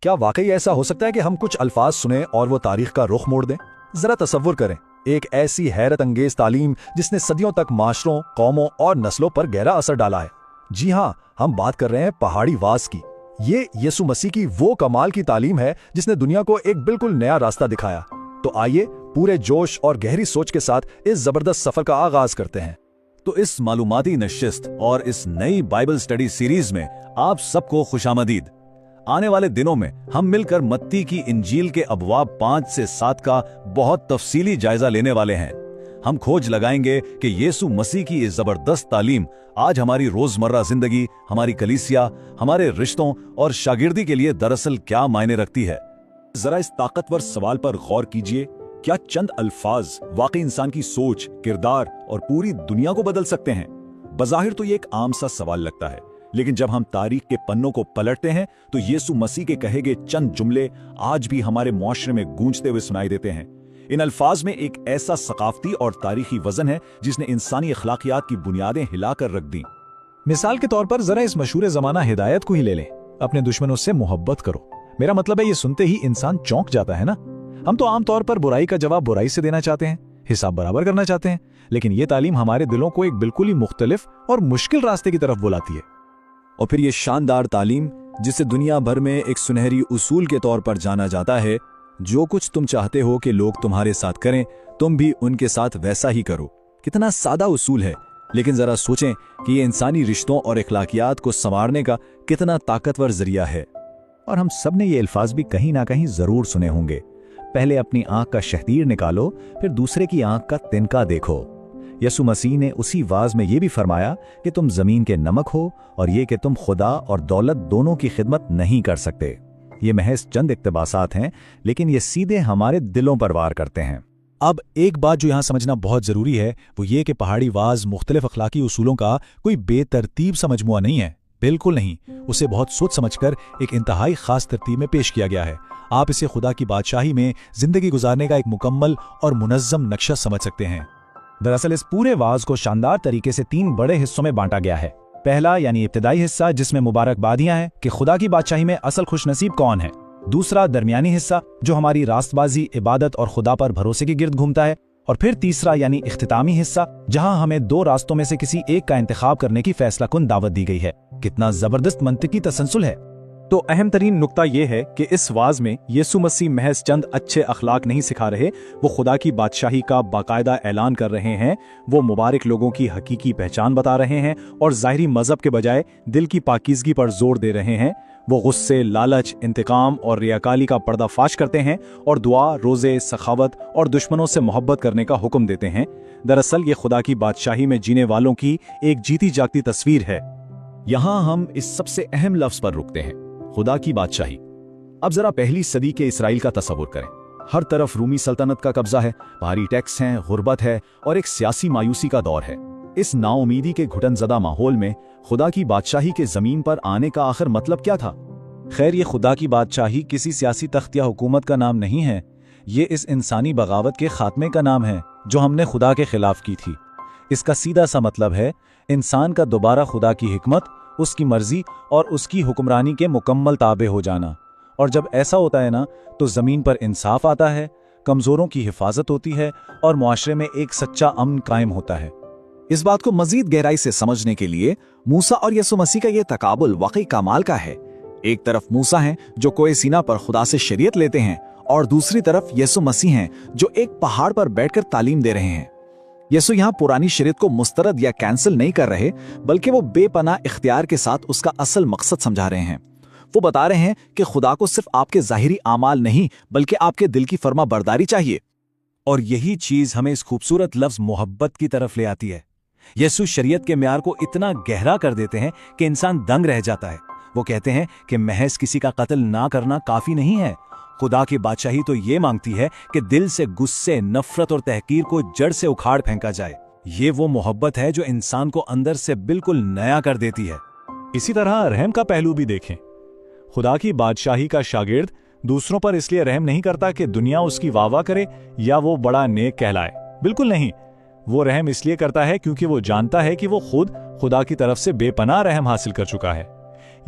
کیا واقعی ایسا ہو سکتا ہے کہ ہم کچھ الفاظ سنیں اور وہ تاریخ کا رخ موڑ دیں؟ ذرا تصور کریں، ایک ایسی حیرت انگیز تعلیم جس نے صدیوں تک معاشروں، قوموں اور نسلوں پر گہرا اثر ڈالا ہے۔ جی ہاں، ہم بات کر رہے ہیں پہاڑی واز کی۔ یہ یسوع مسیح کی وہ کمال کی تعلیم ہے جس نے دنیا کو ایک بالکل نیا راستہ دکھایا۔ تو آئیے پورے جوش اور گہری سوچ کے ساتھ اس زبردست سفر کا آغاز کرتے ہیں۔ تو اس معلوماتی نشست اور اس نئی بائبل سٹڈی سیریز میں آپ سب کو خوش آمدید۔ آنے والے دنوں میں ہم مل کر متی کی انجیل کے ابواب 5 سے 7 کا بہت تفصیلی جائزہ لینے والے ہیں۔ ہم کھوج لگائیں گے کہ یسوع مسیح کی یہ زبردست تعلیم آج ہماری روزمرہ زندگی، ہماری کلیسیا، ہمارے رشتوں اور شاگردی کے لیے دراصل کیا معنی رکھتی ہے۔ ذرا اس طاقتور سوال پر غور کیجئے، کیا چند الفاظ واقعی انسان کی سوچ، کردار اور پوری دنیا کو بدل سکتے ہیں؟ بظاہر تو یہ ایک عام سا سوال لگتا ہے، لیکن جب ہم تاریخ کے پنوں کو پلٹتے ہیں تو یسوع مسیح کے کہے گئے چند جملے آج بھی ہمارے معاشرے میں گونجتے ہوئے سنائی دیتے ہیں۔ ان الفاظ میں ایک ایسا ثقافتی اور تاریخی وزن ہے جس نے انسانی اخلاقیات کی بنیادیں ہلا کر رکھ دیں۔ مثال کے طور پر ذرا اس مشہور زمانہ ہدایت کو ہی لے لیں، اپنے دشمنوں سے محبت کرو۔ میرا مطلب ہے یہ سنتے ہی انسان چونک جاتا ہے نا۔ ہم تو عام طور پر برائی کا جواب برائی سے دینا چاہتے ہیں، حساب برابر کرنا چاہتے ہیں، لیکن یہ تعلیم ہمارے دلوں کو ایک بالکل ہی مختلف اور مشکل راستے کی طرف بلاتی ہے۔ اور پھر یہ شاندار تعلیم جسے دنیا بھر میں ایک سنہری اصول کے طور پر جانا جاتا ہے، جو کچھ تم چاہتے ہو کہ لوگ تمہارے ساتھ کریں تم بھی ان کے ساتھ ویسا ہی کرو۔ کتنا سادہ اصول ہے، لیکن ذرا سوچیں کہ یہ انسانی رشتوں اور اخلاقیات کو سنوارنے کا کتنا طاقتور ذریعہ ہے۔ اور ہم سب نے یہ الفاظ بھی کہیں نہ کہیں ضرور سنے ہوں گے، پہلے اپنی آنکھ کا شہتیر نکالو، پھر دوسرے کی آنکھ کا تنکا دیکھو۔ یسوع مسیح نے اسی واز میں یہ بھی فرمایا کہ تم زمین کے نمک ہو، اور یہ کہ تم خدا اور دولت دونوں کی خدمت نہیں کر سکتے۔ یہ محض چند اقتباسات ہیں، لیکن یہ سیدھے ہمارے دلوں پر وار کرتے ہیں۔ اب ایک بات جو یہاں سمجھنا بہت ضروری ہے وہ یہ کہ پہاڑی واز مختلف اخلاقی اصولوں کا کوئی بے ترتیب سا مجموعہ نہیں ہے، بالکل نہیں۔ اسے بہت سوچ سمجھ کر ایک انتہائی خاص ترتیب میں پیش کیا گیا ہے۔ آپ اسے خدا کی بادشاہی میں زندگی گزارنے کا ایک مکمل اور منظم نقشہ سمجھ سکتے ہیں۔ دراصل اس پورے واز کو شاندار طریقے سے 3 بڑے حصوں میں بانٹا گیا ہے۔ پہلا یعنی ابتدائی حصہ جس میں مبارکبادیاں ہیں کہ خدا کی بادشاہی میں اصل خوش نصیب کون ہے۔ دوسرا درمیانی حصہ جو ہماری راست بازی، عبادت اور خدا پر بھروسے کے گرد گھومتا ہے۔ اور پھر تیسرا یعنی اختتامی حصہ جہاں ہمیں 2 راستوں میں سے کسی ایک کا انتخاب کرنے کی فیصلہ کن دعوت دی گئی ہے۔ کتنا زبردست منطقی تسلسل ہے۔ تو اہم ترین نقطہ یہ ہے کہ اس واز میں یسوع مسیح محض چند اچھے اخلاق نہیں سکھا رہے، وہ خدا کی بادشاہی کا باقاعدہ اعلان کر رہے ہیں۔ وہ مبارک لوگوں کی حقیقی پہچان بتا رہے ہیں اور ظاہری مذہب کے بجائے دل کی پاکیزگی پر زور دے رہے ہیں۔ وہ غصے، لالچ، انتقام اور ریاکاری کا پردہ فاش کرتے ہیں اور دعا، روزے، سخاوت اور دشمنوں سے محبت کرنے کا حکم دیتے ہیں۔ دراصل یہ خدا کی بادشاہی میں جینے والوں کی ایک جیتی جاگتی تصویر ہے۔ یہاں ہم اس سب سے اہم لفظ پر رکتے ہیں، خدا کی بادشاہی۔ اب ذرا پہلی صدی کے اسرائیل کا تصور کریں۔ ہر طرف رومی سلطنت کا قبضہ ہے، بھاری ٹیکس ہیں، غربت ہے اور ایک سیاسی مایوسی کا دور ہے۔ اس نا امیدی کے گھٹن زدہ ماحول میں خدا کی بادشاہی کے زمین پر آنے کا آخر مطلب کیا تھا؟ خیر، یہ خدا کی بادشاہی کسی سیاسی تخت یا حکومت کا نام نہیں ہے، یہ اس انسانی بغاوت کے خاتمے کا نام ہے جو ہم نے خدا کے خلاف کی تھی۔ اس کا سیدھا سا مطلب ہے انسان کا دوبارہ خدا کی حکمت، اس کی مرضی اور اس کی حکمرانی کے مکمل تابع ہو جانا۔ اور جب ایسا ہوتا ہے نا تو زمین پر انصاف آتا ہے، کمزوروں کی حفاظت ہوتی ہے اور معاشرے میں ایک سچا امن قائم ہوتا ہے۔ اس بات کو مزید گہرائی سے سمجھنے کے لیے موسیٰ اور یسوع مسیح کا یہ تقابل واقعی کمال کا ہے۔ ایک طرف موسیٰ ہیں جو کوہ سینا پر خدا سے شریعت لیتے ہیں، اور دوسری طرف یسوع مسیح ہیں جو ایک پہاڑ پر بیٹھ کر تعلیم دے رہے ہیں۔ یسوع یہاں پرانی شریعت کو مسترد یا کینسل نہیں کر رہے، بلکہ وہ بے پناہ اختیار کے ساتھ اس کا اصل مقصد سمجھا رہے ہیں۔ وہ بتا رہے ہیں کہ خدا کو صرف آپ کے ظاہری اعمال نہیں بلکہ آپ کے دل کی فرما برداری چاہیے۔ اور یہی چیز ہمیں اس خوبصورت لفظ محبت کی طرف لے آتی ہے۔ یسوع شریعت کے معیار کو اتنا گہرا کر دیتے ہیں کہ انسان دنگ رہ جاتا ہے۔ وہ کہتے ہیں کہ محض کسی کا قتل نہ کرنا کافی نہیں ہے، خدا کی بادشاہی تو یہ مانگتی ہے کہ دل سے غصے، نفرت اور تحقیر کو جڑ سے اکھاڑ پھینکا جائے۔ یہ وہ محبت ہے جو انسان کو اندر سے بالکل نیا کر دیتی ہے۔ اسی طرح رحم کا پہلو بھی دیکھیں۔ خدا کی بادشاہی کا شاگرد دوسروں پر اس لیے رحم نہیں کرتا کہ دنیا اس کی واہ واہ کرے یا وہ بڑا نیک کہلائے، بالکل نہیں۔ وہ رحم اس لیے کرتا ہے کیونکہ وہ جانتا ہے کہ وہ خود خدا کی طرف سے بے پناہ رحم حاصل کر چکا ہے۔